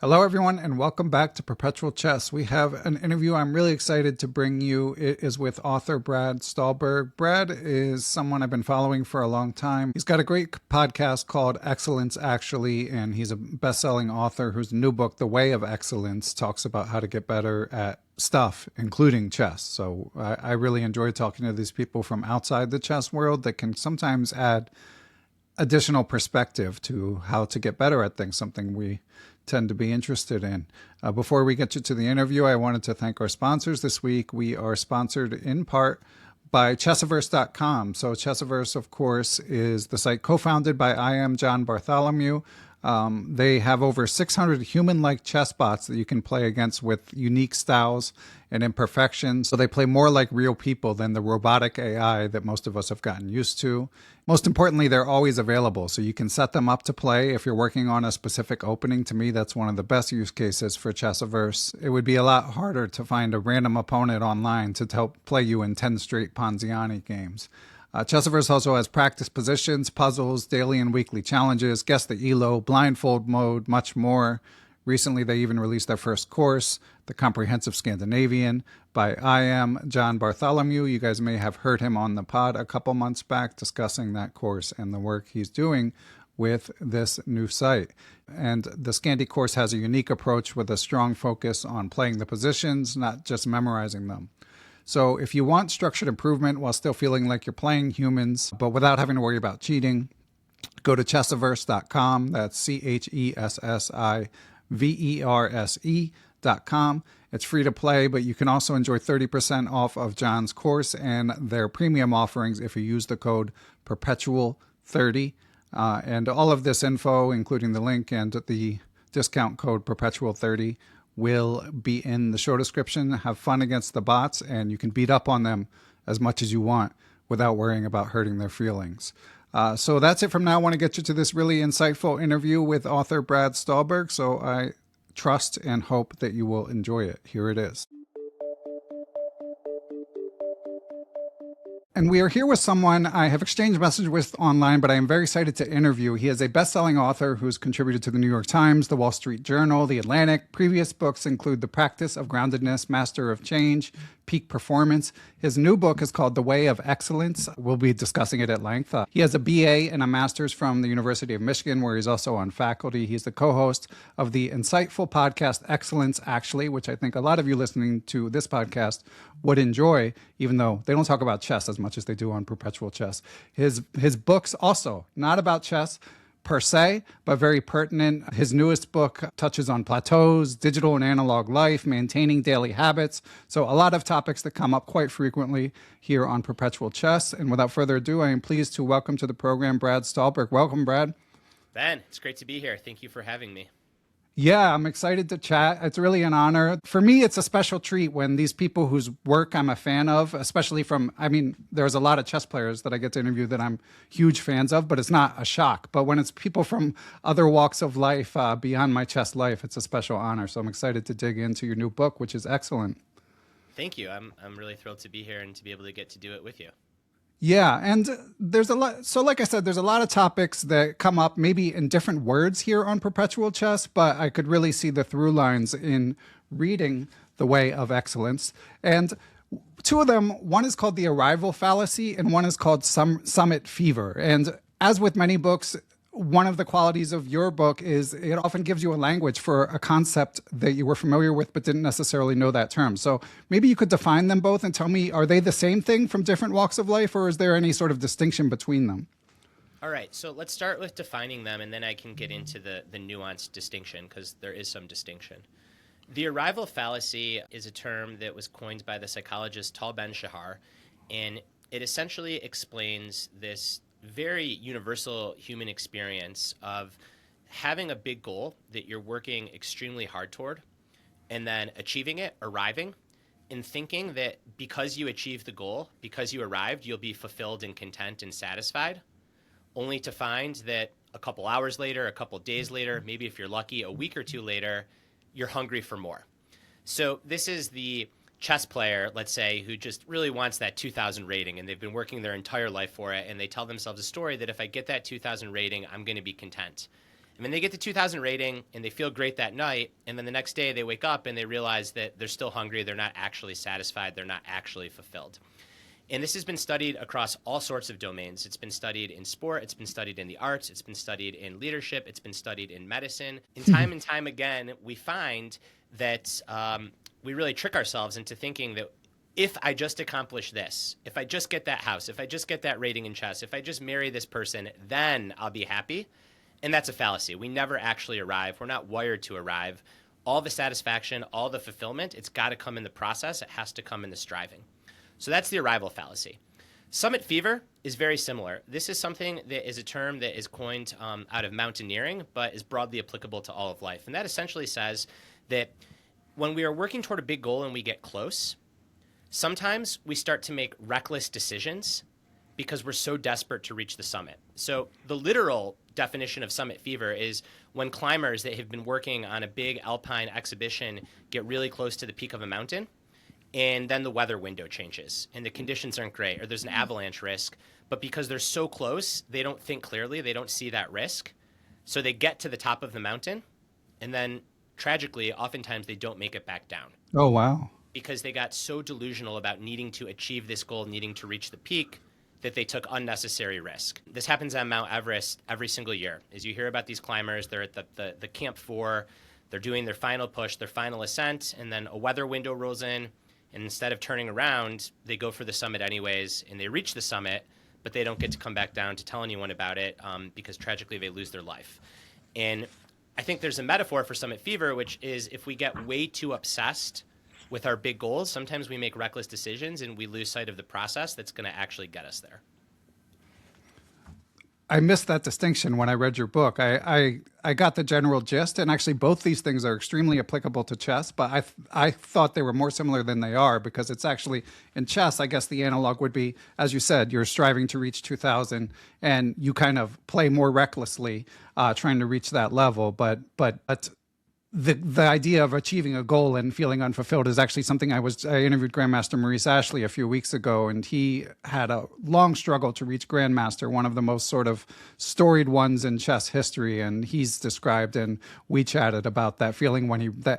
Hello, everyone, and welcome back to Perpetual Chess. We have an interview I'm really excited to bring you. It is with author Brad Stulberg. Brad is someone I've been following for a long time. He's got a great podcast called Excellence, Actually, and he's a best-selling author whose new book, The Way of Excellence, talks about how to get better at stuff, including chess. So I really enjoy talking to these people from outside the chess world that can sometimes add additional perspective to how to get better at things, something we tend to be interested in. Before we get you to the interview, I wanted to thank our sponsors this week. We are sponsored in part by Chessiverse.com. So Chessiverse, of course, is the site co-founded by I am John Bartholomew. They have over 600 human-like chess bots that you can play against with unique styles and imperfections. So they play more like real people than the robotic AI that most of us have gotten used to. Most importantly, they're always available. So you can set them up to play if you're working on a specific opening. To me, that's one of the best use cases for Chessiverse. It would be a lot harder to find a random opponent online to help play you in 10 straight Ponziani games. Chessiverse also has practice positions, puzzles, daily and weekly challenges, guess the ELO, blindfold mode, much more. Recently, they even released their first course, The Comprehensive Scandinavian, by I am John Bartholomew. You guys may have heard him on the pod a couple months back discussing that course and the work he's doing with this new site. And the Scandi course has a unique approach with a strong focus on playing the positions, not just memorizing them. So if you want structured improvement while still feeling like you're playing humans, but without having to worry about cheating, go to chessiverse.com. That's CHESSIVERSE.com. It's free to play, but you can also enjoy 30% off of John's course and their premium offerings if you use the code Perpetual30. And all of this info, including the link and the discount code Perpetual30, will be in the show description. Have fun against the bots, and you can beat up on them as much as you want without worrying about hurting their feelings. So that's it from now. I want to get you to this really insightful interview with author Brad Stulberg. So I trust and hope that you will enjoy it. Here it is. And we are here with someone I have exchanged messages with online, but I am very excited to interview. He is a best-selling author who's contributed to the New York Times, the Wall Street Journal, the Atlantic. Previous books include The Practice of Groundedness, Master of Change, Peak Performance. His new book is called The Way of Excellence. We'll be discussing it at length. He has a BA and a master's from the University of Michigan, where he's also on faculty. He's the co-host of the insightful podcast Excellence, Actually, which I think a lot of you listening to this podcast would enjoy, even though they don't talk about chess as much as they do on Perpetual Chess. His books also, not about chess per se, but very pertinent. His newest book touches on plateaus, digital and analog life, maintaining daily habits. So a lot of topics that come up quite frequently here on Perpetual Chess. And without further ado, I am pleased to welcome to the program Brad Stulberg. Welcome, Brad. Ben, it's great to be here. Thank you for having me. Yeah, I'm excited to chat. It's really an honor. For me, it's a special treat when these people whose work I'm a fan of, especially there's a lot of chess players that I get to interview that I'm huge fans of, but it's not a shock. But when it's people from other walks of life beyond my chess life, it's a special honor. So I'm excited to dig into your new book, which is excellent. Thank you. I'm really thrilled to be here and to be able to get to do it with you. Yeah, and there's a lot. So like I said, there's a lot of topics that come up maybe in different words here on Perpetual Chess, but I could really see the through lines in reading The Way of Excellence. And two of them, one is called The Arrival Fallacy and one is called Summit Fever. And as with many books, one of the qualities of your book is it often gives you a language for a concept that you were familiar with but didn't necessarily know that term. So maybe you could define them both and tell me, are they the same thing from different walks of life, or is there any sort of distinction between them? All right, so let's start with defining them, and then I can get into the nuanced distinction, because there is some distinction. The arrival fallacy is a term that was coined by the psychologist Tal Ben-Shahar, and it essentially explains this very universal human experience of having a big goal that you're working extremely hard toward, and then achieving it, arriving, and thinking that because you achieved the goal, because you arrived, you'll be fulfilled and content and satisfied, only to find that a couple hours later, a couple days later, maybe if you're lucky, a week or two later, you're hungry for more. So this is the chess player, let's say, who just really wants that 2000 rating, and they've been working their entire life for it, and they tell themselves a story that if I get that 2000 rating, I'm going to be content. And then they get the 2000 rating and they feel great that night, and then the next day they wake up and they realize that they're still hungry, they're not actually satisfied, they're not actually fulfilled. And this has been studied across all sorts of domains. It's been studied in sport, it's been studied in the arts, it's been studied in leadership, it's been studied in medicine. And time again, we find that we really trick ourselves into thinking that if I just accomplish this, if I just get that house, if I just get that rating in chess, if I just marry this person, then I'll be happy. And that's a fallacy. We never actually arrive. We're not wired to arrive. All the satisfaction, all the fulfillment, it's got to come in the process. It has to come in the striving. So that's the arrival fallacy. Summit fever is very similar. This is something that is a term that is coined out of mountaineering, but is broadly applicable to all of life. And that essentially says that when we are working toward a big goal and we get close, sometimes we start to make reckless decisions because we're so desperate to reach the summit. So the literal definition of summit fever is when climbers that have been working on a big alpine exhibition get really close to the peak of a mountain, and then the weather window changes and the conditions aren't great, or there's an avalanche risk, but because they're so close, they don't think clearly, they don't see that risk. So they get to the top of the mountain, and then tragically, oftentimes they don't make it back down. Oh, wow. Because they got so delusional about needing to achieve this goal, needing to reach the peak, that they took unnecessary risk. This happens on Mount Everest every single year. As you hear about these climbers, they're at the Camp 4, they're doing their final push, their final ascent, and then a weather window rolls in, and instead of turning around, they go for the summit anyways, and they reach the summit, but they don't get to come back down to tell anyone about it because tragically they lose their life. And I think there's a metaphor for summit fever, which is if we get way too obsessed with our big goals, sometimes we make reckless decisions and we lose sight of the process that's going to actually get us there. I missed that distinction when I read your book. I got the general gist, and actually both these things are extremely applicable to chess, but I thought they were more similar than they are, because it's actually, in chess, I guess the analog would be, as you said, you're striving to reach 2000, and you kind of play more recklessly trying to reach that level, but the idea of achieving a goal and feeling unfulfilled is actually something I interviewed Grandmaster Maurice Ashley a few weeks ago, and he had a long struggle to reach Grandmaster, one of the most sort of storied ones in chess history. And he's described, and we chatted about that feeling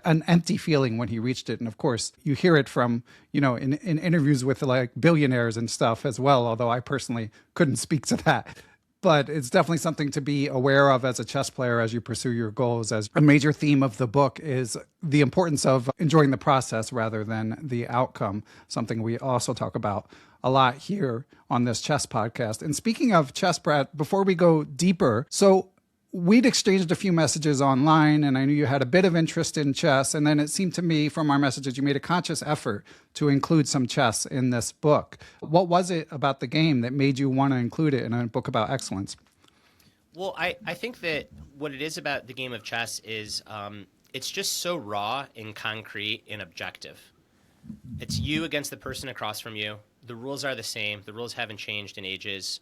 an empty feeling when he reached it. And of course, you hear it from, in interviews with like billionaires and stuff as well, although I personally couldn't speak to that. But it's definitely something to be aware of as a chess player as you pursue your goals. As a major theme of the book is the importance of enjoying the process rather than the outcome, something we also talk about a lot here on this chess podcast. And speaking of chess, Brad, before we go deeper, so we'd exchanged a few messages online, and I knew you had a bit of interest in chess. And then it seemed to me from our messages, you made a conscious effort to include some chess in this book. What was it about the game that made you want to include it in a book about excellence? Well, I think that what it is about the game of chess is it's just so raw and concrete and objective. It's you against the person across from you. The rules are the same. The rules haven't changed in ages.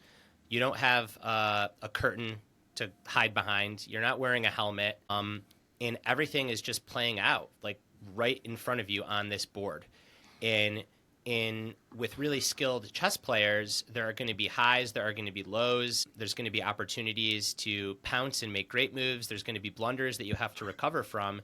You don't have a curtain to hide behind. You're not wearing a helmet. And everything is just playing out like right in front of you on this board. And with really skilled chess players, there are going to be highs, there are going to be lows, there's going to be opportunities to pounce and make great moves, there's going to be blunders that you have to recover from.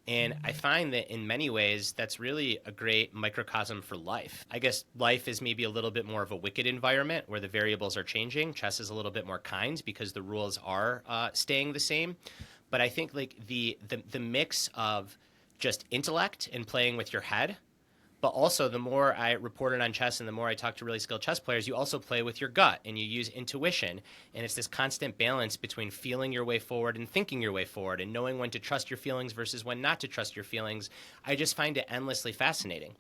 And I find that in many ways, that's really a great microcosm for life. I guess life is maybe a little bit more of a wicked environment where the variables are changing. Chess is a little bit more kind because the rules are staying the same. But I think like the mix of just intellect and playing with your head, but also the more I reported on chess and the more I talk to really skilled chess players, you also play with your gut and you use intuition. And it's this constant balance between feeling your way forward and thinking your way forward and knowing when to trust your feelings versus when not to trust your feelings. I just find it endlessly fascinating.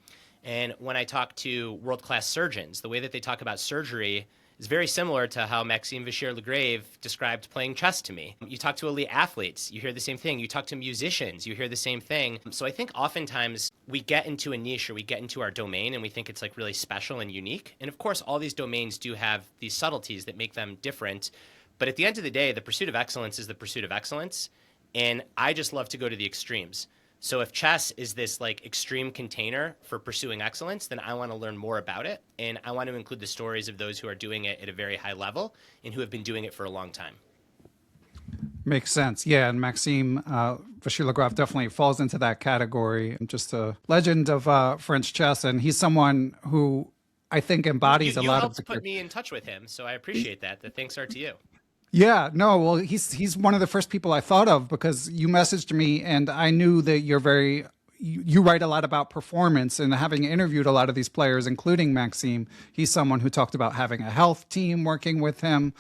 And when I talk to world-class surgeons, the way that they talk about surgery is very similar to how Maxime Vachier-Lagrave described playing chess to me. You talk to elite athletes, you hear the same thing. You talk to musicians, you hear the same thing. So I think oftentimes we get into a niche or we get into our domain and we think it's like really special and unique. And of course, all these domains do have these subtleties that make them different. But at the end of the day, the pursuit of excellence is the pursuit of excellence. And I just love to go to the extremes. So if chess is this like extreme container for pursuing excellence, then I want to learn more about it. And I want to include the stories of those who are doing it at a very high level and who have been doing it for a long time. Makes sense. Yeah, and Maxime Vachier-Lagrave definitely falls into that category. Just a legend of French chess, and he's someone who I think embodies You a lot of helped put me in touch with him, so I appreciate that. The thanks are to you. Yeah, no, well, he's one of the first people I thought of because you messaged me, and I knew that you write a lot about performance, and having interviewed a lot of these players, including Maxime, he's someone who talked about having a health team working with him.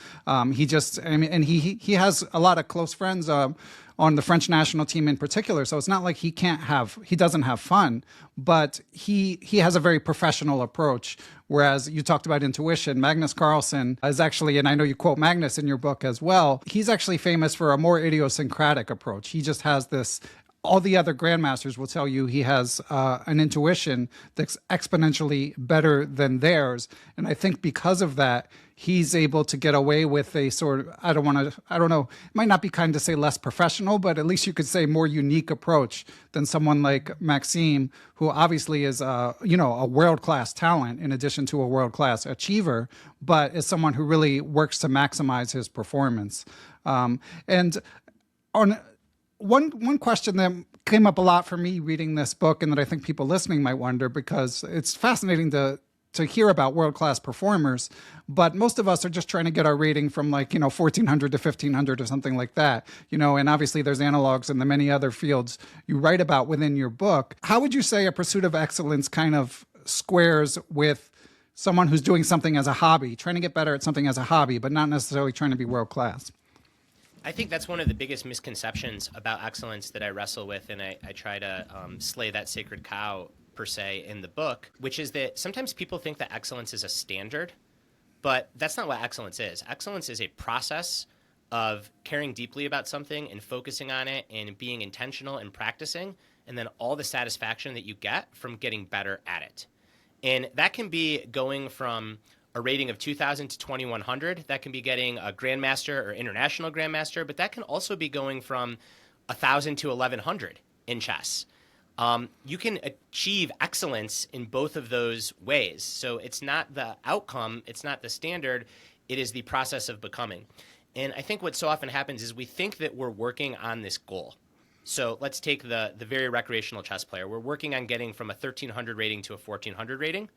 He has a lot of close friends on the French national team in particular. So it's not like he doesn't have fun, but he has a very professional approach. Whereas you talked about intuition, Magnus Carlsen is actually, and I know you quote Magnus in your book as well, he's actually famous for a more idiosyncratic approach. He just has this. All the other grandmasters will tell you he has an intuition that's exponentially better than theirs. And I think because of that, he's able to get away with a sort of, I don't know, it might not be kind to say less professional, but at least you could say more unique approach than someone like Maxime, who obviously is a world-class talent in addition to a world-class achiever, but is someone who really works to maximize his performance. And on one question that came up a lot for me reading this book, and that I think people listening might wonder, because it's fascinating to hear about world-class performers, but most of us are just trying to get our rating from 1400 to 1500 or something like that, and obviously there's analogs in the many other fields you write about within your book. How would you say a pursuit of excellence kind of squares with someone who's doing something as a hobby, trying to get better at something as a hobby, but not necessarily trying to be world-class? I think that's one of the biggest misconceptions about excellence that I wrestle with, and I try to slay that sacred cow, per se, in the book, which is that sometimes people think that excellence is a standard, but that's not what excellence is. Excellence is a process of caring deeply about something and focusing on it and being intentional and practicing, and then all the satisfaction that you get from getting better at it. And that can be going from a rating of 2,000 to 2,100. That can be getting a grandmaster or international grandmaster, but that can also be going from 1,000 to 1,100 in chess. You can achieve excellence in both of those ways. So it's not the outcome, it's not the standard, it is the process of becoming. And I think what so often happens is we think that we're working on this goal. So let's take the very recreational chess player. We're working on getting from a 1,300 rating to a 1,400 rating.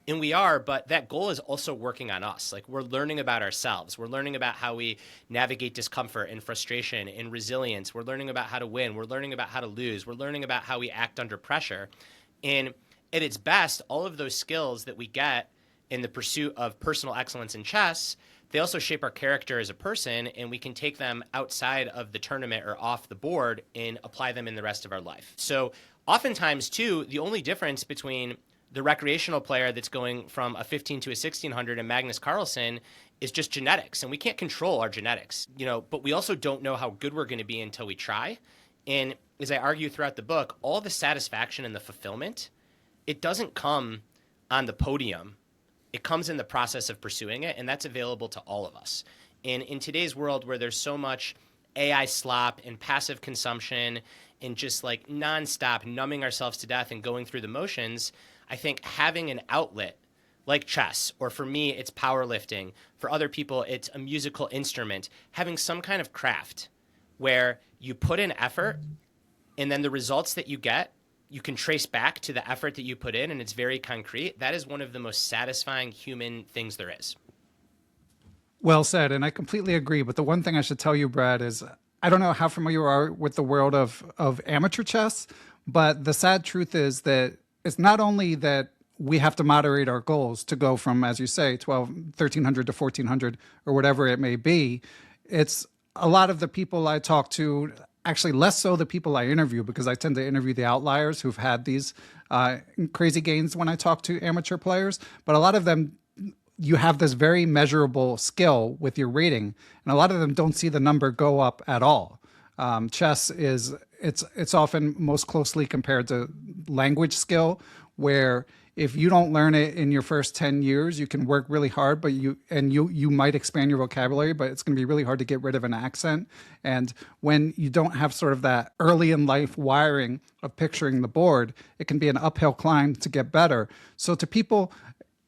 And we are, but that goal is also working on us. Like, we're learning about ourselves. We're learning about how we navigate discomfort and frustration and resilience. We're learning about how to win. We're learning about how to lose. We're learning about how we act under pressure. And at its best, all of those skills that we get in the pursuit of personal excellence in chess, they also shape our character as a person, and we can take them outside of the tournament or off the board and apply them in the rest of our life. So oftentimes, too, the only difference between the recreational player that's going from a 15 to a 1,600 and Magnus Carlsen is just genetics, and we can't control our genetics, but we also don't know how good we're going to be until we try. And as I argue throughout the book, all the satisfaction and the fulfillment, it doesn't come on the podium. It comes in the process of pursuing it, and that's available to all of us. And in today's world where there's so much AI slop and passive consumption and just like nonstop numbing ourselves to death and going through the motions, I think having an outlet like chess, or for me, it's powerlifting. For other people, it's a musical instrument. Having some kind of craft where you put in effort and then the results that you get, you can trace back to the effort that you put in, and it's very concrete. That is one of the most satisfying human things there is. Well said, and I completely agree. But the one thing I should tell you, Brad, is I don't know how familiar you are with the world of amateur chess, but the sad truth is that it's not only that we have to moderate our goals to go from, as you say, 1,300 to 1,400 or whatever it may be. It's a lot of the people I talk to, actually less so the people I interview, because I tend to interview the outliers who've had these crazy gains when I talk to amateur players. But a lot of them, you have this very measurable skill with your rating, and a lot of them don't see the number go up at all. Chess it's often most closely compared to language skill, where if you don't learn it in your first 10 years, you can work really hard, but you might expand your vocabulary, but it's going to be really hard to get rid of an accent. And when you don't have sort of that early in life wiring of picturing the board, it can be an uphill climb to get better. So to people,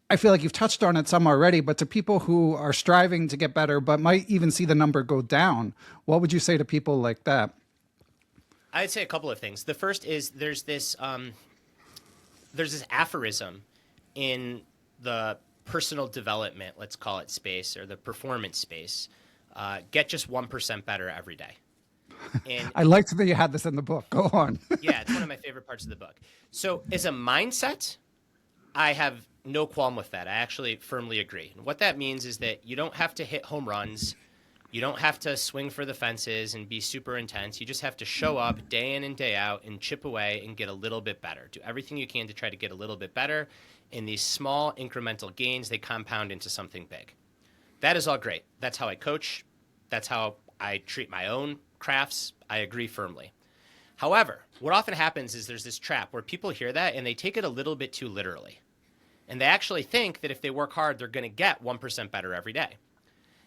I feel like you've touched on it some already, but to people who are striving to get better, but might even see the number go down, what would you say to people like that? I'd say a couple of things. The first is there's this aphorism in the personal development, let's call it space, or the performance space. Get just 1% better every day. And I liked that you had this in the book. Go on. yeah, it's one of my favorite parts of the book. So as a mindset, I have no qualm with that. I actually firmly agree. And what that means is that you don't have to hit home runs. You don't have to swing for the fences and be super intense. You just have to show up day in and day out and chip away and get a little bit better. Do everything you can to try to get a little bit better. And these small incremental gains, they compound into something big. That is all great. That's how I coach. That's how I treat my own crafts. I agree firmly. However, what often happens is there's this trap where people hear that and they take it a little bit too literally. And they actually think that if they work hard, they're going to get 1% better every day.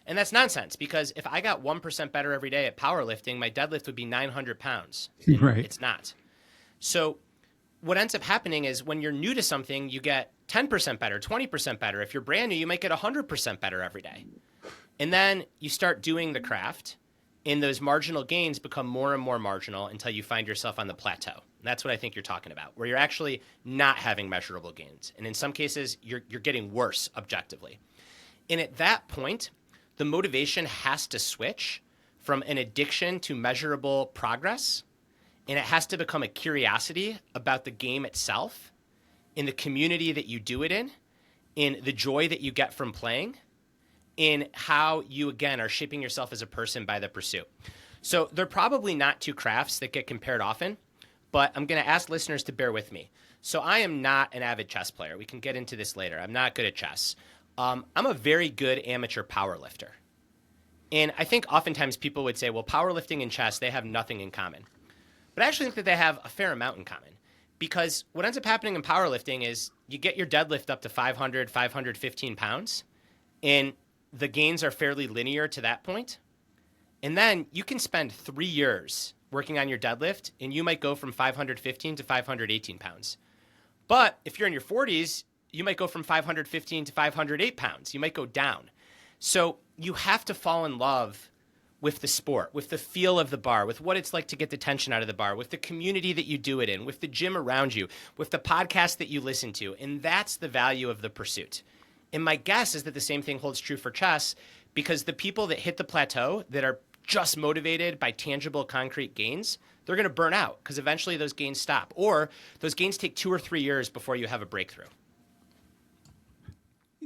And that's nonsense, because if I got 1% better every day at powerlifting, my deadlift would be 900 pounds. Right. It's not. So what ends up happening is when you're new to something, you get 10% better, 20% better. If you're brand new, you might get 100% better every day. And then you start doing the craft, and those marginal gains become more and more marginal until you find yourself on the plateau. And that's what I think you're talking about, where you're actually not having measurable gains. And in some cases, you're getting worse objectively. And at that point, the motivation has to switch from an addiction to measurable progress, and it has to become a curiosity about the game itself, in the community that you do it in the joy that you get from playing, in how you, again, are shaping yourself as a person by the pursuit. So they're probably not two crafts that get compared often, but I'm going to ask listeners to bear with me. So I am not an avid chess player. We can get into this later. I'm not good at chess. I'm a very good amateur power lifter. And I think oftentimes people would say, well, powerlifting and chess, they have nothing in common. But I actually think that they have a fair amount in common. Because what ends up happening in powerlifting is you get your deadlift up to 500, 515 pounds, and the gains are fairly linear to that point. And then you can spend 3 years working on your deadlift, and you might go from 515 to 518 pounds. But if you're in your 40s, you might go from 515 to 508 pounds. You might go down. So you have to fall in love with the sport, with the feel of the bar, with what it's like to get the tension out of the bar, with the community that you do it in, with the gym around you, with the podcast that you listen to. And that's the value of the pursuit. And my guess is that the same thing holds true for chess, because the people that hit the plateau that are just motivated by tangible, concrete gains, they're going to burn out, because eventually those gains stop. Or those gains take 2 or 3 years before you have a breakthrough.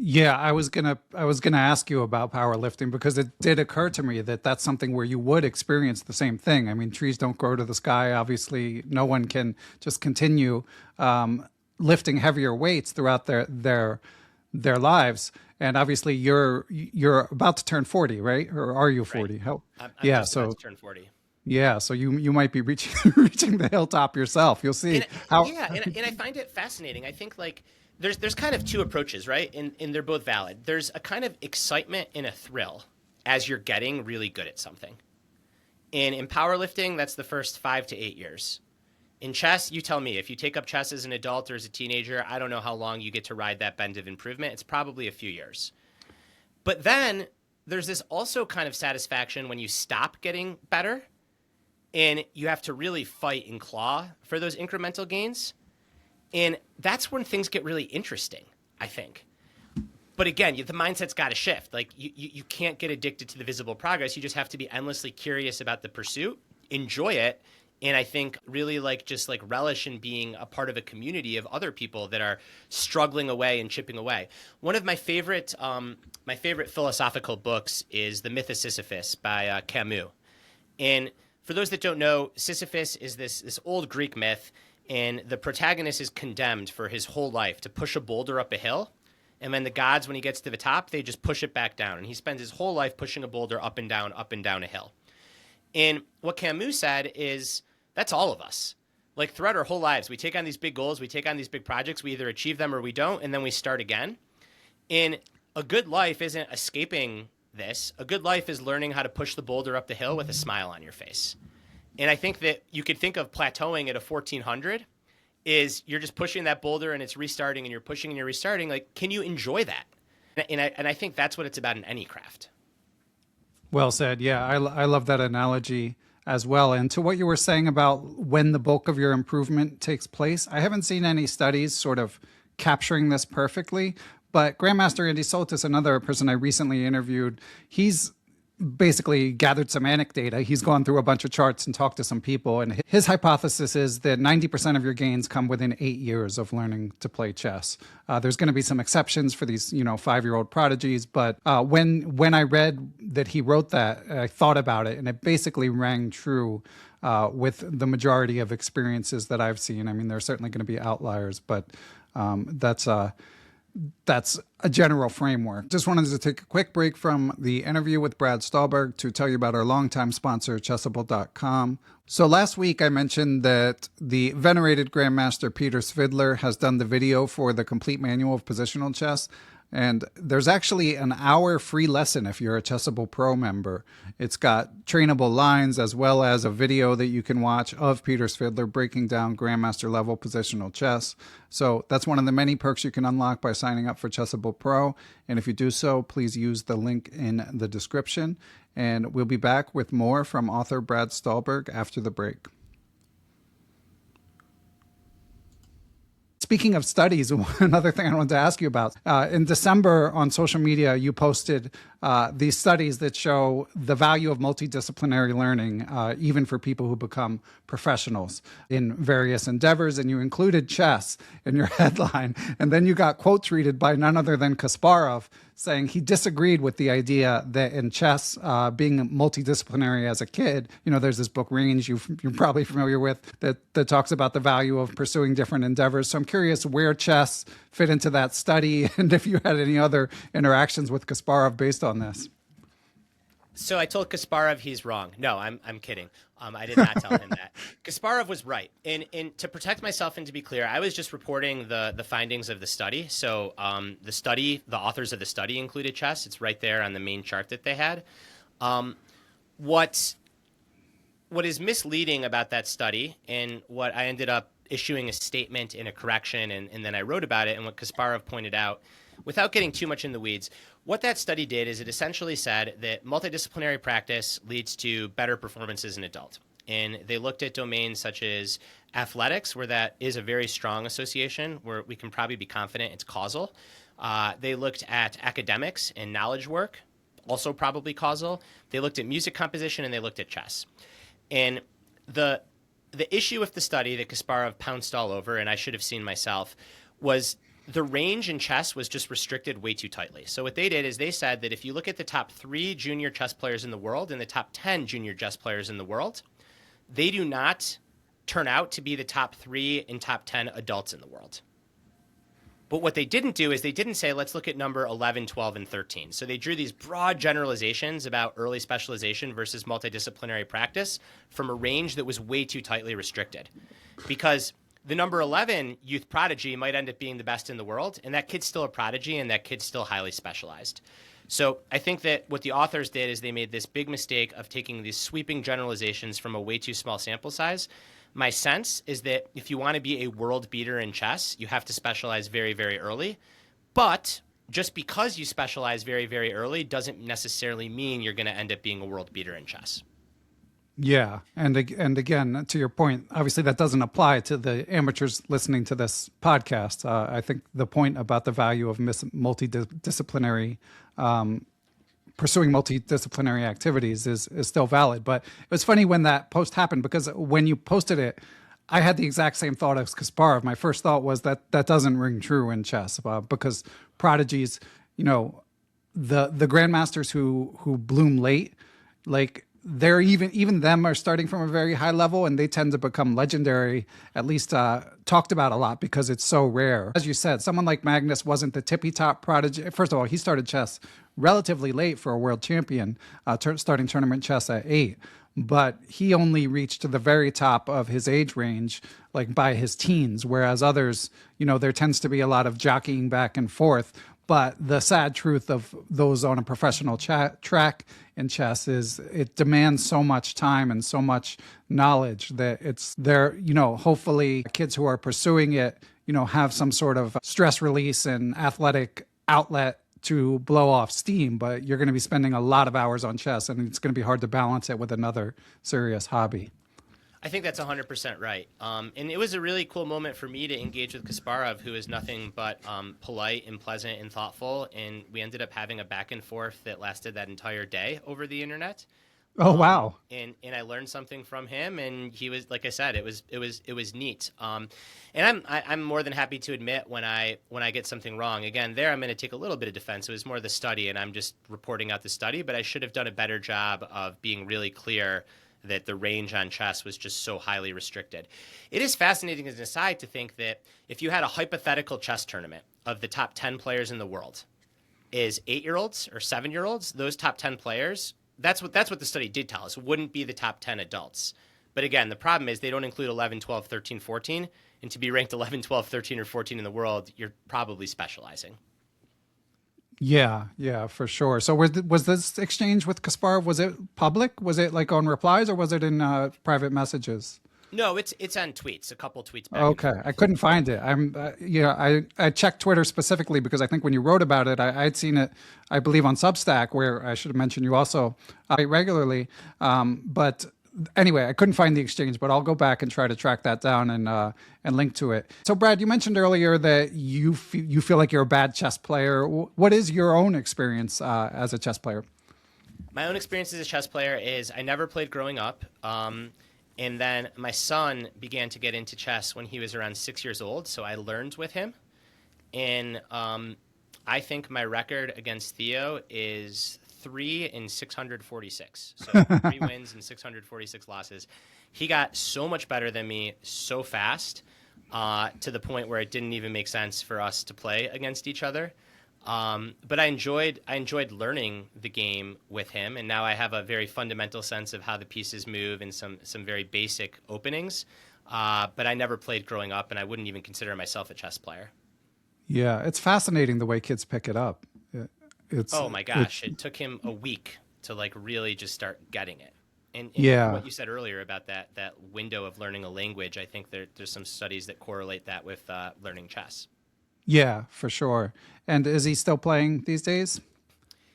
Yeah, I was gonna ask you about powerlifting, because it did occur to me that that's something where you would experience the same thing. I mean, trees don't grow to the sky. Obviously, no one can just continue lifting heavier weights throughout their lives. And obviously, you're about to turn 40, right? Or are you 40? Right. How? I'm Yeah, just so about to turn 40. yeah, so you might be reaching the hilltop yourself. You'll see how. Yeah, and I find it fascinating. I think like there's kind of two approaches, right? And they're both valid. There's a kind of excitement and a thrill as you're getting really good at something. And in powerlifting, that's the first 5 to 8 years. In chess, you tell me, if you take up chess as an adult or as a teenager, I don't know how long you get to ride that bend of improvement. It's probably a few years. But then there's this also kind of satisfaction when you stop getting better and you have to really fight and claw for those incremental gains. And that's when things get really interesting, I think. But again, the mindset's got to shift. Like you can't get addicted to the visible progress. You just have to be endlessly curious about the pursuit, enjoy it, and I think really just relish in being a part of a community of other people that are struggling away and chipping away. One of my favorite philosophical books is The Myth of Sisyphus by Camus. And for those that don't know, Sisyphus is this old Greek myth, and the protagonist is condemned for his whole life to push a boulder up a hill. And then the gods, when he gets to the top, they just push it back down. And he spends his whole life pushing a boulder up and down a hill. And what Camus said is, that's all of us. Like throughout our whole lives, we take on these big goals, we take on these big projects, we either achieve them or we don't, and then we start again. And a good life isn't escaping this. A good life is learning how to push the boulder up the hill with a smile on your face. And I think that you could think of plateauing at a 1400 is you're just pushing that boulder and it's restarting and you're pushing and you're restarting. Like, can you enjoy that? And I think that's what it's about in any craft. Well said. Yeah, I love that analogy as well. And to what you were saying about when the bulk of your improvement takes place, I haven't seen any studies sort of capturing this perfectly. But Grandmaster Andy Soltis, another person I recently interviewed, he's basically gathered semantic data. He's gone through a bunch of charts and talked to some people. And his hypothesis is that 90% of your gains come within 8 years of learning to play chess. There's going to be some exceptions for these, 5-year-old prodigies. But when I read that he wrote that, I thought about it, and it basically rang true with the majority of experiences that I've seen. I mean, there are certainly going to be outliers, but that's a general framework. Just wanted to take a quick break from the interview with Brad Stulberg to tell you about our longtime sponsor, Chessable.com. So last week I mentioned that the venerated Grandmaster Peter Svidler has done the video for the complete manual of positional chess. And there's actually an hour free lesson if you're a Chessable Pro member. It's got trainable lines as well as a video that you can watch of Peter Svidler breaking down Grandmaster level positional chess. So that's one of the many perks you can unlock by signing up for Chessable Pro. And if you do so, please use the link in the description. And we'll be back with more from author Brad Stulberg after the break. Speaking of studies, another thing I wanted to ask you about. In December on social media, you posted these studies that show the value of multidisciplinary learning, even for people who become professionals in various endeavors. And you included chess in your headline. And then you got quote tweeted by none other than Kasparov saying he disagreed with the idea that in chess, being multidisciplinary as a kid, there's this book Range you're probably familiar with that talks about the value of pursuing different endeavors. So I'm curious where chess fit into that study and if you had any other interactions with Kasparov based on this. So I told Kasparov he's wrong. No, I'm kidding. I did not tell him that. Kasparov was right. And to protect myself and to be clear, I was just reporting the findings of the study. So the authors of the study included chess. It's right there on the main chart that they had. What is misleading about that study, and what I ended up issuing a statement in a correction, and then I wrote about it, and what Kasparov pointed out, without getting too much in the weeds, what that study did is it essentially said that multidisciplinary practice leads to better performance as an adult. And they looked at domains such as athletics, where that is a very strong association, where we can probably be confident it's causal. They looked at academics and knowledge work, also probably causal. They looked at music composition, and they looked at chess. And the issue with the study that Kasparov pounced all over, and I should have seen myself, was the range in chess was just restricted way too tightly. So what they did is they said that if you look at the top 3 junior chess players in the world and the top 10 junior chess players in the world, they do not turn out to be the top 3 and top 10 adults in the world. But what they didn't do is they didn't say, let's look at number 11, 12, and 13. So they drew these broad generalizations about early specialization versus multidisciplinary practice from a range that was way too tightly restricted. Because the number 11 youth prodigy might end up being the best in the world, and that kid's still a prodigy, and that kid's still highly specialized. So I think that what the authors did is they made this big mistake of taking these sweeping generalizations from a way too small sample size. My sense is that if you want to be a world beater in chess, you have to specialize very, very early. But just because you specialize very, very early doesn't necessarily mean you're going to end up being a world beater in chess. Yeah. And again, to your point, obviously that doesn't apply to the amateurs listening to this podcast. I think the point about the value of multidisciplinary, pursuing multidisciplinary activities is still valid. But it was funny when that post happened, because when you posted it, I had the exact same thought as Kasparov. My first thought was that doesn't ring true in chess, because prodigies, the grandmasters who bloom late, like, they're even them are starting from a very high level, and they tend to become legendary, at least talked about a lot, because it's so rare. As you said, someone like Magnus wasn't the tippy top prodigy. First of all, he started chess relatively late for a world champion, starting tournament chess at 8. but he only reached to the very top of his age range, like by his teens, whereas others, there tends to be a lot of jockeying back and forth. But the sad truth of those on a professional track in chess is it demands so much time and so much knowledge that it's there, hopefully kids who are pursuing it, have some sort of stress release and athletic outlet to blow off steam. But you're going to be spending a lot of hours on chess, and it's going to be hard to balance it with another serious hobby. I think that's 100% right. And it was a really cool moment for me to engage with Kasparov, who is nothing but polite and pleasant and thoughtful. And we ended up having a back and forth that lasted that entire day over the internet. Oh, wow. And I learned something from him, and he was, like I said, it was neat. And I'm more than happy to admit when I get something wrong. Again, there I'm going to take a little bit of defense. It was more the study, and I'm just reporting out the study. But I should have done a better job of being really clear that the range on chess was just so highly restricted. It is fascinating as an aside to think that if you had a hypothetical chess tournament of the top 10 players in the world, is 8-year-olds or 7-year-olds, those top 10 players, that's what the study did tell us, wouldn't be the top 10 adults. But again, the problem is they don't include 11, 12, 13, 14. And to be ranked 11, 12, 13, or 14 in the world, you're probably specializing. Yeah, for sure. So was this exchange with Kasparov, was it public? Was it like on replies, or was it in private messages? No, it's on tweets, a couple tweets back. Okay, I couldn't find it. I checked Twitter specifically because I think when you wrote about it, I'd seen it, I believe, on Substack, where I should have mentioned you also regularly. But anyway, I couldn't find the exchange, but I'll go back and try to track that down and link to it. So, Brad, you mentioned earlier that you feel like you're a bad chess player. What is your own experience as a chess player? My own experience as a chess player is I never played growing up. And then my son began to get into chess when he was around 6 years old, so I learned with him. And I think my record against Theo is 3 in 646. So 3 wins and 646 losses. He got so much better than me so fast to the point where it didn't even make sense for us to play against each other. But I enjoyed learning the game with him, and now I have a very fundamental sense of how the pieces move and some very basic openings. But I never played growing up, and I wouldn't even consider myself a chess player. Yeah, it's fascinating the way kids pick it up. Oh my gosh, it took him a week to like really just start getting it. And yeah, what you said earlier about that window of learning a language, I think there's some studies that correlate that with learning chess. Yeah, for sure. And is he still playing these days?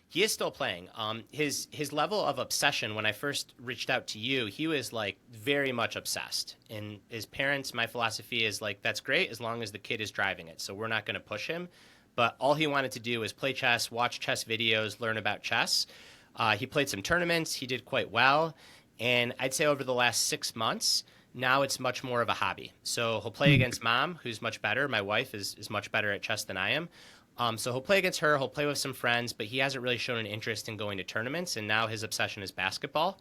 He is still playing. His level of obsession, when I first reached out to you, he was like very much obsessed. And his parents, my philosophy is like, that's great as long as the kid is driving it. So we're not going to push him. But all he wanted to do was play chess, watch chess videos, learn about chess. He played some tournaments. He did quite well. And I'd say over the last 6 months, now it's much more of a hobby. So he'll play against mom, who's much better. My wife is much better at chess than I am. So he'll play against her. He'll play with some friends, but he hasn't really shown an interest in going to tournaments. And now his obsession is basketball.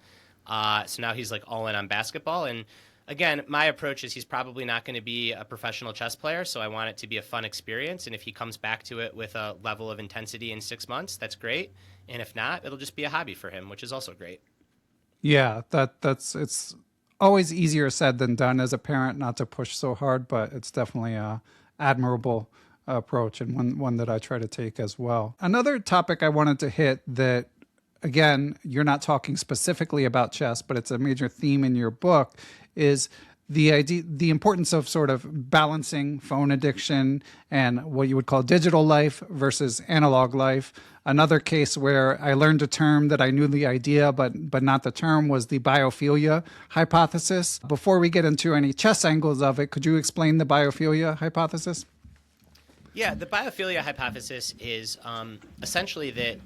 So now he's like all in on basketball. And again, my approach is he's probably not going to be a professional chess player. So I want it to be a fun experience. And if he comes back to it with a level of intensity in 6 months, that's great. And if not, it'll just be a hobby for him, which is also great. Yeah, it's always easier said than done as a parent not to push so hard, but it's definitely a admirable approach and one that I try to take as well. Another topic I wanted to hit that, again, you're not talking specifically about chess, but it's a major theme in your book, is the importance of sort of balancing phone addiction and what you would call digital life versus analog life. Another case where I learned a term that I knew the idea, but not the term, was the biophilia hypothesis. Before we get into any chess angles of it, could you explain the biophilia hypothesis? Yeah, the biophilia hypothesis is essentially that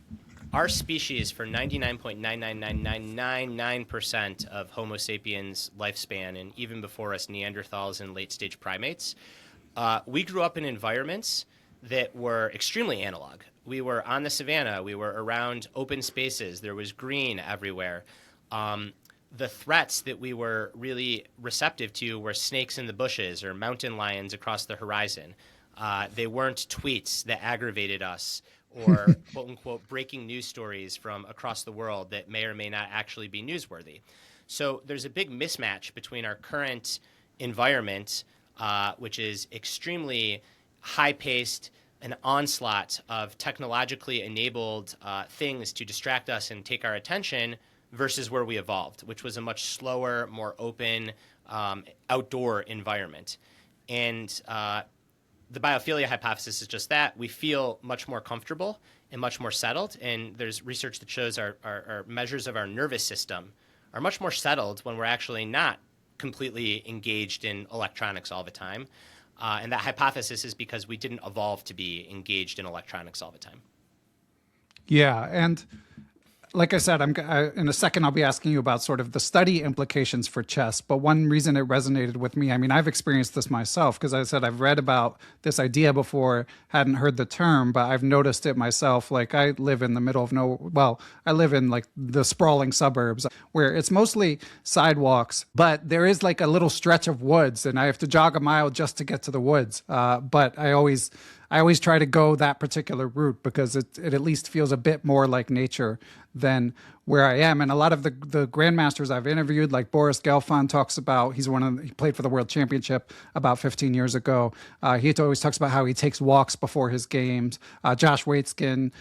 our species, for 99.99999% of Homo sapiens lifespan, and even before us, Neanderthals and late-stage primates, we grew up in environments that were extremely analog. We were on the savannah. We were around open spaces. There was green everywhere. The threats that we were really receptive to were snakes in the bushes or mountain lions across the horizon. They weren't tweets that aggravated us or quote unquote breaking news stories from across the world that may or may not actually be newsworthy. So there's a big mismatch between our current environment, which is extremely high-paced, an onslaught of technologically enabled things to distract us and take our attention, versus where we evolved, which was a much slower, more open, outdoor environment. And the biophilia hypothesis is just that. We feel much more comfortable and much more settled. And there's research that shows our measures of our nervous system are much more settled when we're actually not completely engaged in electronics all the time. And that hypothesis is because we didn't evolve to be engaged in electronics all the time. Yeah, and like I said, in a second I'll be asking you about sort of the study implications for chess. But one reason it resonated with me, I mean, I've experienced this myself because I said I've read about this idea before, hadn't heard the term, but I've noticed it myself. Like I live in the middle of I live in like the sprawling suburbs where it's mostly sidewalks, but there is like a little stretch of woods, and I have to jog a mile just to get to the woods. But I always try to go that particular route because it at least feels a bit more like nature than where I am. And a lot of the grandmasters I've interviewed, like Boris Gelfand talks about, he played for the World Championship about 15 years ago. He always talks about how he takes walks before his games. Josh Waitzkin,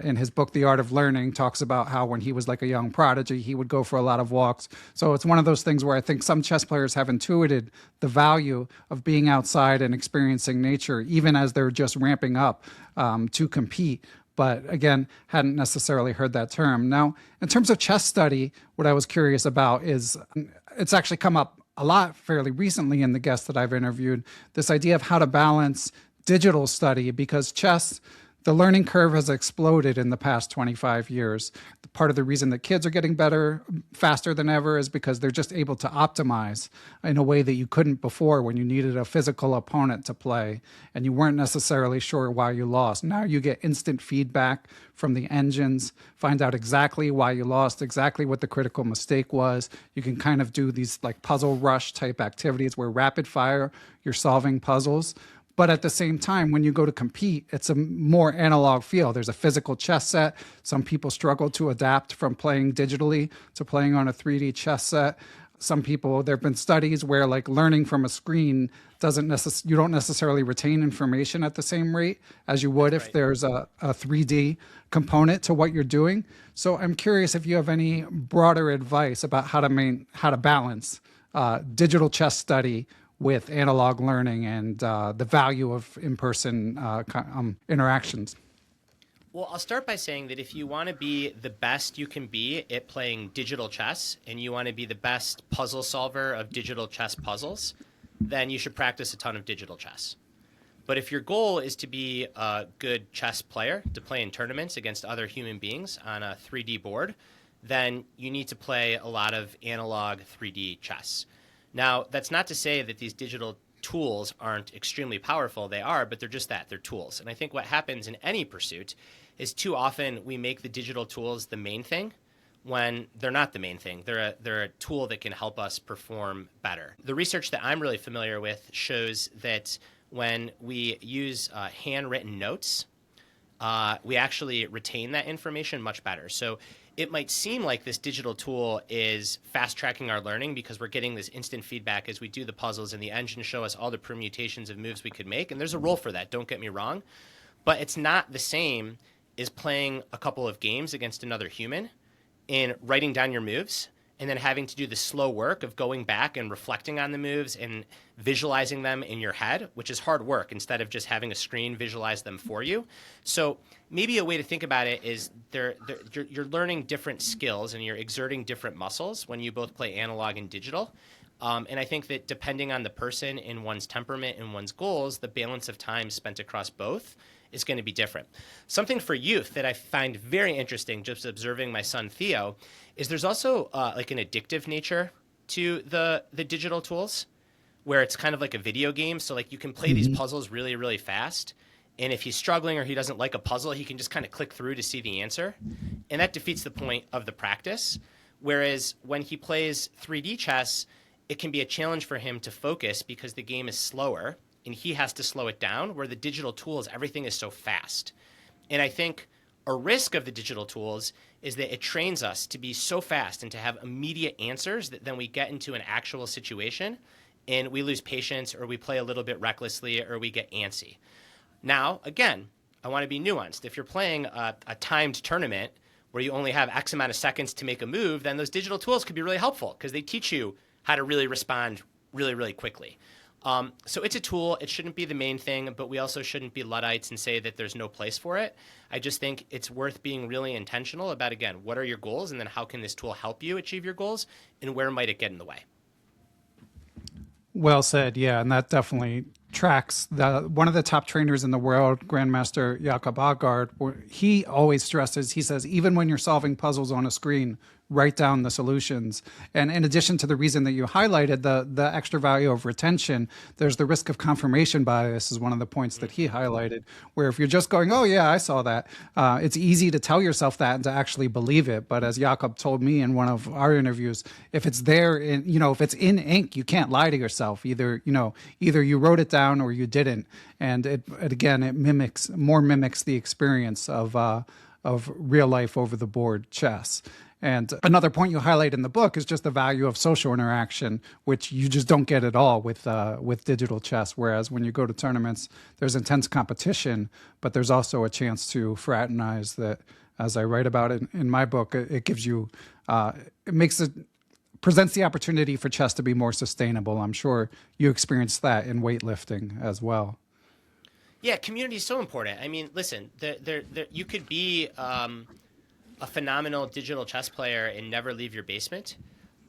in his book, The Art of Learning, talks about how when he was like a young prodigy, he would go for a lot of walks. So it's one of those things where I think some chess players have intuited the value of being outside and experiencing nature, even as they're just ramping up to compete. But again, hadn't necessarily heard that term. Now, in terms of chess study, what I was curious about is it's actually come up a lot fairly recently in the guests that I've interviewed, this idea of how to balance digital study, because chess, the learning curve has exploded in the past 25 years. Part of the reason that kids are getting better faster than ever is because they're just able to optimize in a way that you couldn't before when you needed a physical opponent to play and you weren't necessarily sure why you lost. Now you get instant feedback from the engines, find out exactly why you lost, exactly what the critical mistake was. You can kind of do these like puzzle rush type activities where rapid fire, you're solving puzzles. But at the same time, when you go to compete, it's a more analog feel. There's a physical chess set. Some people struggle to adapt from playing digitally to playing on a 3D chess set. Some people, there have been studies where like learning from a screen you don't necessarily retain information at the same rate as you would if there's a 3D component to what you're doing. So I'm curious if you have any broader advice about how to balance digital chess study with analog learning and the value of in-person interactions. Well, I'll start by saying that if you want to be the best you can be at playing digital chess and you want to be the best puzzle solver of digital chess puzzles, then you should practice a ton of digital chess. But if your goal is to be a good chess player, to play in tournaments against other human beings on a 3D board, then you need to play a lot of analog 3D chess. Now, that's not to say that these digital tools aren't extremely powerful. They are, but they're just that. They're tools. And I think what happens in any pursuit is too often we make the digital tools the main thing when they're not the main thing. They're a tool that can help us perform better. The research that I'm really familiar with shows that when we use handwritten notes, we actually retain that information much better. So it might seem like this digital tool is fast tracking our learning because we're getting this instant feedback as we do the puzzles and the engine show us all the permutations of moves we could make. And there's a role for that, don't get me wrong. But it's not the same as playing a couple of games against another human and writing down your moves and then having to do the slow work of going back and reflecting on the moves and visualizing them in your head, which is hard work, instead of just having a screen visualize them for you. So maybe a way to think about it is you're learning different skills and you're exerting different muscles when you both play analog and digital. And I think that depending on the person and one's temperament and one's goals, the balance of time spent across both is going to be different. Something for youth that I find very interesting, just observing my son Theo, is there's also like an addictive nature to the digital tools, where it's kind of like a video game. So like you can play these puzzles really, really fast. And if he's struggling or he doesn't like a puzzle, he can just kind of click through to see the answer. And that defeats the point of the practice. Whereas when he plays 3D chess, it can be a challenge for him to focus because the game is slower. and he has to slow it down, where the digital tools, everything is so fast. And I think a risk of the digital tools is that it trains us to be so fast and to have immediate answers that then we get into an actual situation and we lose patience, or we play a little bit recklessly, or we get antsy. Now, again, I want to be nuanced. If you're playing a timed tournament where you only have X amount of seconds to make a move, then those digital tools could be really helpful because they teach you how to really respond really, really quickly. So it's a tool. It shouldn't be the main thing, but we also shouldn't be Luddites and say that there's no place for it. I just think it's worth being really intentional about, again, what are your goals, and then how can this tool help you achieve your goals, and where might it get in the way? Well said. Yeah, and that definitely tracks. One of the top trainers in the world, Grandmaster Jakob Aagaard, he always stresses, he says, even when you're solving puzzles on a screen, write down the solutions. And in addition to the reason that you highlighted, the extra value of retention, there's the risk of confirmation bias is one of the points that he highlighted, where if you're just going, oh yeah, I saw that, it's easy to tell yourself that and to actually believe it. But as Jakob told me in one of our interviews, if it's there in, if it's in ink, you can't lie to yourself. Either you wrote it down or you didn't. And it mimics the experience of real life over the board chess. And another point you highlight in the book is just the value of social interaction, which you just don't get at all with digital chess. Whereas when you go to tournaments, there's intense competition, but there's also a chance to fraternize that, as I write about it in my book, it gives you, presents the opportunity for chess to be more sustainable. I'm sure you experienced that in weightlifting as well. Yeah, community is so important. I mean, listen, you could be a phenomenal digital chess player and never leave your basement.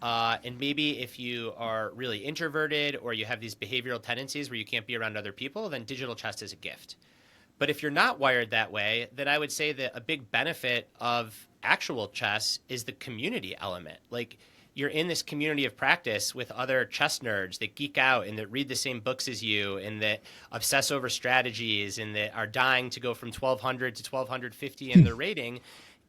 And maybe if you are really introverted or you have these behavioral tendencies where you can't be around other people, then digital chess is a gift. But if you're not wired that way, then I would say that a big benefit of actual chess is the community element. Like, you're in this community of practice with other chess nerds that geek out and that read the same books as you and that obsess over strategies and that are dying to go from 1200 to 1250 in their rating.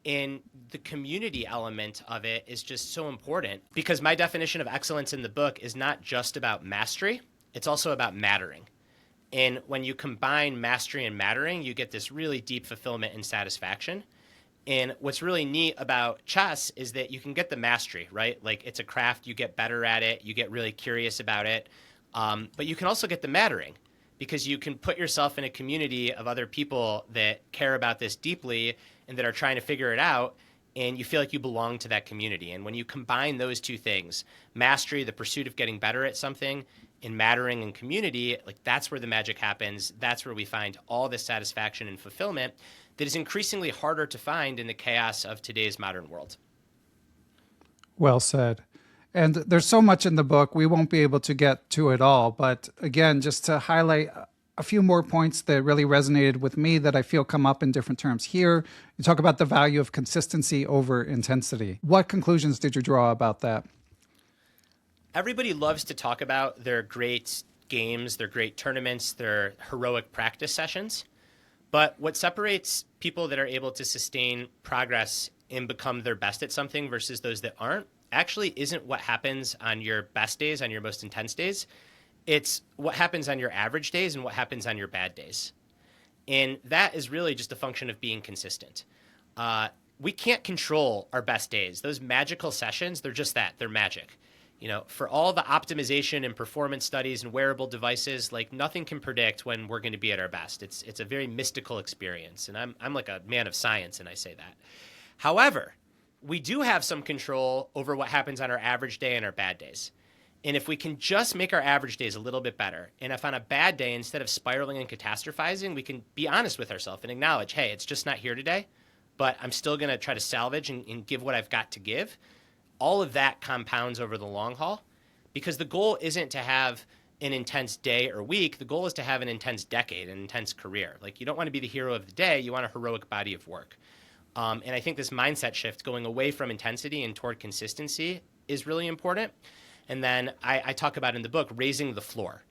And the community element of it is just so important, because my definition of excellence in the book is not just about mastery, it's also about mattering. And when you combine mastery and mattering, you get this really deep fulfillment and satisfaction. And what's really neat about chess is that you can get the mastery, right? Like, it's a craft, you get better at it, you get really curious about it. But you can also get the mattering, because you can put yourself in a community of other people that care about this deeply and that are trying to figure it out, and you feel like you belong to that community. And when you combine those two things, mastery, the pursuit of getting better at something, and mattering and community, like, that's where the magic happens. That's where we find all this satisfaction and fulfillment that is increasingly harder to find in the chaos of today's modern world. Well said. And there's so much in the book, we won't be able to get to it all. But again, just to highlight a few more points that really resonated with me that I feel come up in different terms here. You talk about the value of consistency over intensity. What conclusions did you draw about that? Everybody loves to talk about their great games, their great tournaments, their heroic practice sessions. But what separates people that are able to sustain progress and become their best at something versus those that aren't actually isn't what happens on your best days, on your most intense days. It's what happens on your average days and what happens on your bad days. And that is really just a function of being consistent. We can't control our best days. Those magical sessions, they're just that. They're magic. For all the optimization and performance studies and wearable devices, like, nothing can predict when we're going to be at our best. It's a very mystical experience. And I'm like a man of science, and I say that. However, we do have some control over what happens on our average day and our bad days. And if we can just make our average days a little bit better, and if on a bad day, instead of spiraling and catastrophizing, we can be honest with ourselves and acknowledge, hey, it's just not here today, but I'm still going to try to salvage and give what I've got to give. All of that compounds over the long haul, because the goal isn't to have an intense day or week. The goal is to have an intense decade, an intense career. Like, you don't want to be the hero of the day. You want a heroic body of work. And I think this mindset shift, going away from intensity and toward consistency, is really important. And then I talk about in the book raising the floor.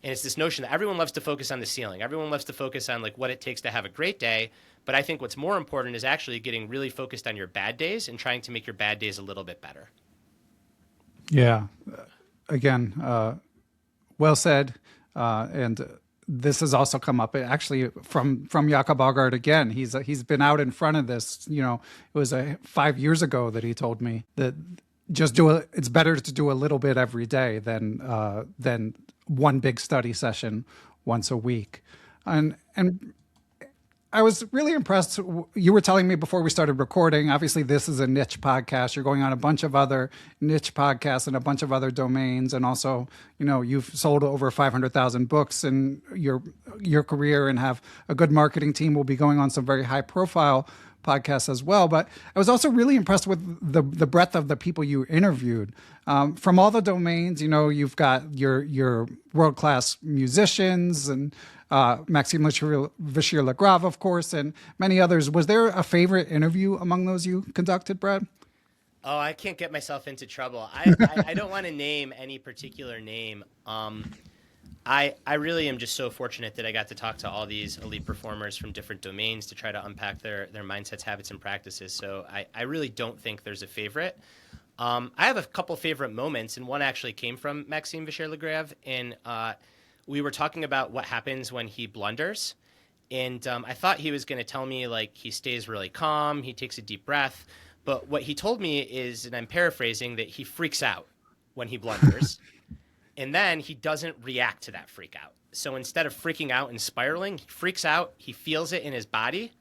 And it's this notion that everyone loves to focus on the ceiling. Everyone loves to focus on, like, what it takes to have a great day. But I think what's more important is actually getting really focused on your bad days and trying to make your bad days a little bit better. Yeah. Again, well said. And this has also come up actually from Jakob Aagaard again. He's been out in front of this. You know, it was 5 years ago that he told me that it's better to do a little bit every day than one big study session once a week. And I was really impressed. You were telling me before we started recording, obviously this is a niche podcast. You're going on a bunch of other niche podcasts and a bunch of other domains. And also, you know, you've sold over 500,000 books in your career and have a good marketing team. Will be going on some very high profile podcasts as well. But I was also really impressed with the breadth of the people you interviewed. From all the domains, you know, you've got your world-class musicians and Maxime Vachier-Lagrave, of course, and many others. Was there a favorite interview among those you conducted, Brad? Oh, I can't get myself into trouble. I don't want to name any particular name. I really am just so fortunate that I got to talk to all these elite performers from different domains to try to unpack their mindsets, habits, and practices. So I really don't think there's a favorite. I have a couple favorite moments, and one actually came from Maxime Vachier-Lagrave, and we were talking about what happens when he blunders. And I thought he was going to tell me, like, he stays really calm, he takes a deep breath. But what he told me is, and I'm paraphrasing, that he freaks out when he blunders. And then he doesn't react to that freak out. So instead of freaking out and spiraling, he freaks out, he feels it in his body,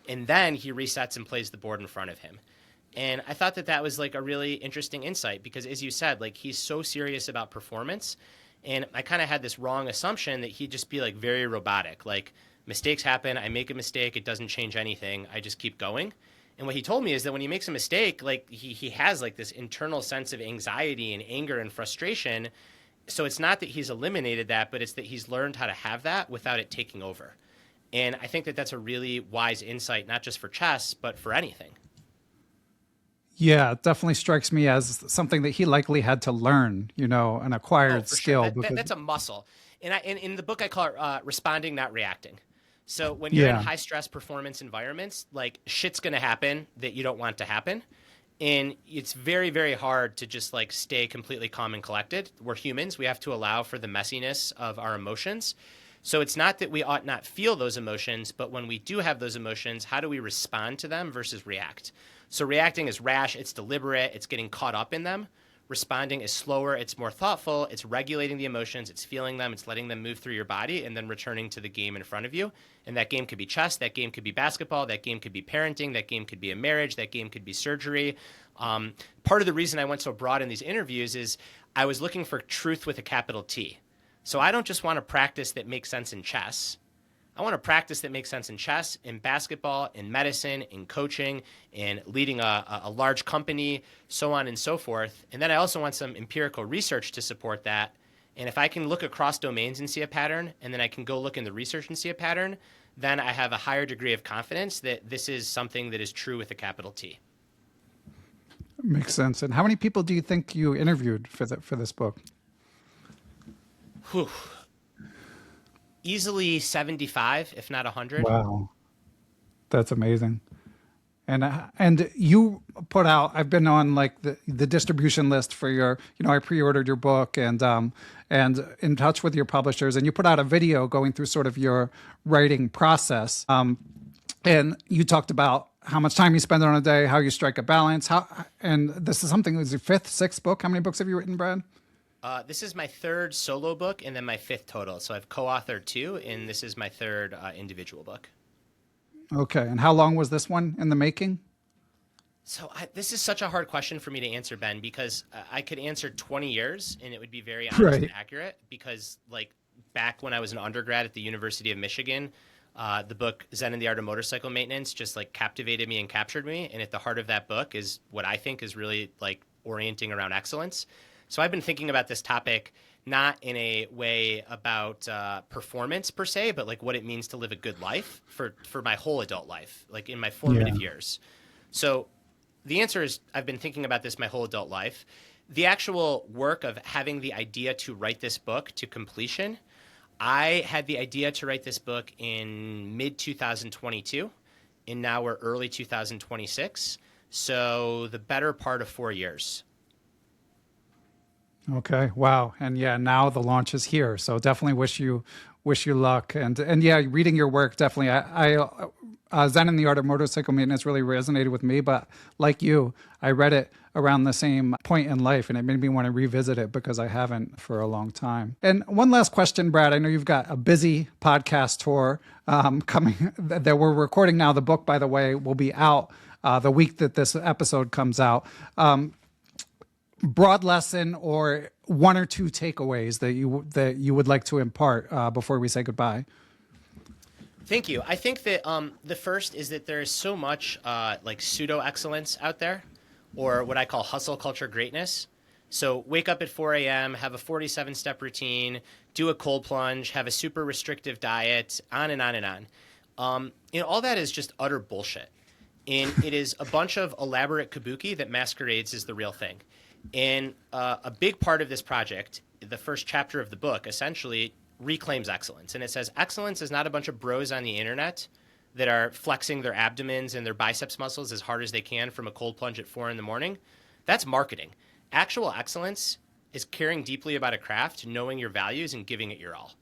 and then he resets and plays the board in front of him. And I thought that was like a really interesting insight because, as you said, like, he's so serious about performance. And I kind of had this wrong assumption that he'd just be like very robotic. Like, mistakes happen, I make a mistake, it doesn't change anything, I just keep going. And what he told me is that when he makes a mistake, like, he has like this internal sense of anxiety and anger and frustration. So it's not that he's eliminated that, but it's that he's learned how to have that without it taking over. And I think that that's a really wise insight, not just for chess, but for anything. Yeah, it definitely strikes me as something that he likely had to learn, you know, an acquired skill. Sure. That's a muscle. And in the book, I call it responding, not reacting. So when you're in high stress performance environments, like, shit's going to happen that you don't want to happen. And it's very, very hard to just like stay completely calm and collected. We're humans. We have to allow for the messiness of our emotions. So it's not that we ought not feel those emotions, but when we do have those emotions, how do we respond to them versus react? So reacting is rash, it's deliberate, it's getting caught up in them. Responding is slower, it's more thoughtful, it's regulating the emotions, it's feeling them, it's letting them move through your body, and then returning to the game in front of you. And that game could be chess, that game could be basketball, that game could be parenting, that game could be a marriage, that game could be surgery. Part of the reason I went so broad in these interviews is I was looking for truth with a capital T. So I don't just want to practice that makes sense in chess. I want to practice that makes sense in chess, in basketball, in medicine, in coaching, in leading a large company, so on and so forth. And then I also want some empirical research to support that. And if I can look across domains and see a pattern, and then I can go look in the research and see a pattern, then I have a higher degree of confidence that this is something that is true with a capital T. Makes sense. And how many people do you think you interviewed for this book? Whew. Easily 75, if not 100. Wow. That's amazing. And you put out, I've been on like the distribution list for your, you know, I pre-ordered your book and in touch with your publishers, and you put out a video going through sort of your writing process. And you talked about how much time you spend on a day, how you strike a balance, and this is something, this is your fifth, sixth book. How many books have you written, Brad? This is my third solo book and then my fifth total. So I've co-authored 2, and this is my third individual book. Okay. And how long was this one in the making? So this is such a hard question for me to answer, Ben, because I could answer 20 years and it would be very honest and accurate, because like back when I was an undergrad at the University of Michigan, the book Zen and the Art of Motorcycle Maintenance just like captivated me and captured me. And at the heart of that book is what I think is really like orienting around excellence. So I've been thinking about this topic not in a way about performance per se, but like what it means to live a good life for my whole adult life, like in my formative years. So the answer is I've been thinking about this my whole adult life. The actual work of having the idea to write this book to completion, I had the idea to write this book in mid-2022, and now we're early 2026. So the better part of 4 years. Okay. Wow. And yeah, now the launch is here. So definitely wish you wish you luck. And yeah, reading your work definitely. Zen and the Art of Motorcycle Maintenance really resonated with me, but like you, I read it around the same point in life, and it made me want to revisit it because I haven't for a long time. And one last question, Brad. I know you've got a busy podcast tour coming that we're recording now. The book, by the way, will be out the week that this episode comes out. Broad lesson or one or two takeaways that you would like to impart before we say goodbye. Thank you. I think that the first is that there is so much like pseudo excellence out there, or what I call hustle culture greatness. So wake up at 4 a.m., have a 47-step routine, do a cold plunge, have a super restrictive diet, on and on and on. All that is just utter bullshit. And it is a bunch of elaborate kabuki that masquerades as the real thing. And a big part of this project, the first chapter of the book, essentially reclaims excellence. And it says excellence is not a bunch of bros on the internet that are flexing their abdomens and their biceps muscles as hard as they can from a cold plunge at 4 a.m. That's marketing. Actual excellence is caring deeply about a craft, knowing your values, and giving it your all.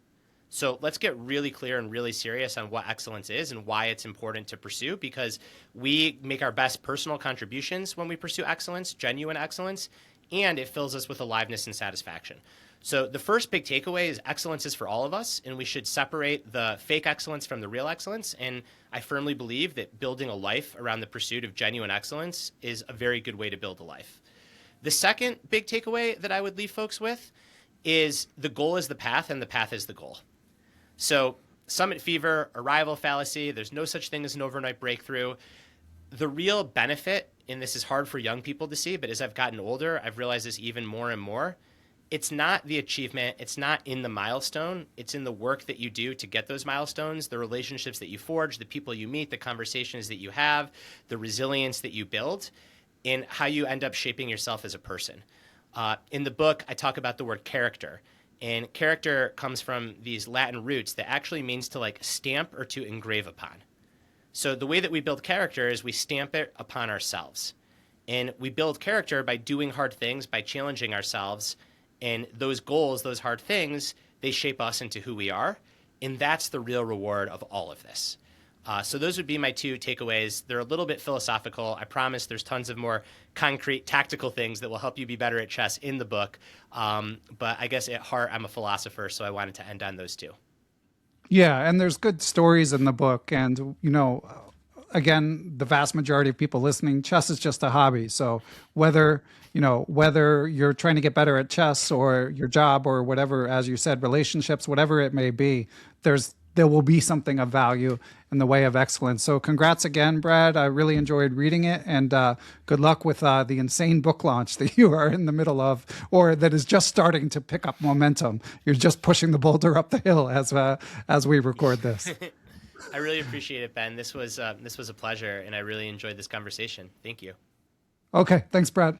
So let's get really clear and really serious on what excellence is and why it's important to pursue, because we make our best personal contributions when we pursue excellence, genuine excellence, and it fills us with aliveness and satisfaction. So the first big takeaway is excellence is for all of us, and we should separate the fake excellence from the real excellence. And I firmly believe that building a life around the pursuit of genuine excellence is a very good way to build a life. The second big takeaway that I would leave folks with is the goal is the path and the path is the goal. So summit fever, arrival fallacy, there's no such thing as an overnight breakthrough. The real benefit, and this is hard for young people to see, but as I've gotten older, I've realized this even more and more. It's not the achievement, it's not in the milestone, it's in the work that you do to get those milestones, the relationships that you forge, the people you meet, the conversations that you have, the resilience that you build, and how you end up shaping yourself as a person. In the book, I talk about the word character. And character comes from these Latin roots that actually means to like stamp or to engrave upon. So the way that we build character is we stamp it upon ourselves. And we build character by doing hard things, by challenging ourselves. And those goals, those hard things, they shape us into who we are. And that's the real reward of all of this. So those would be my two takeaways. They're a little bit philosophical. I promise there's tons of more concrete, tactical things that will help you be better at chess in the book. But I guess at heart, I'm a philosopher, so I wanted to end on those two. Yeah, and there's good stories in the book. And, again, the vast majority of people listening, chess is just a hobby. So whether you're trying to get better at chess or your job or whatever, as you said, relationships, whatever it may be, there will be something of value in the way of excellence. So congrats again, Brad. I really enjoyed reading it, and good luck with the insane book launch that you are in the middle of, or that is just starting to pick up momentum. You're just pushing the boulder up the hill as we record this. I really appreciate it, Ben. This was a pleasure, and I really enjoyed this conversation. Thank you. Okay, thanks, Brad.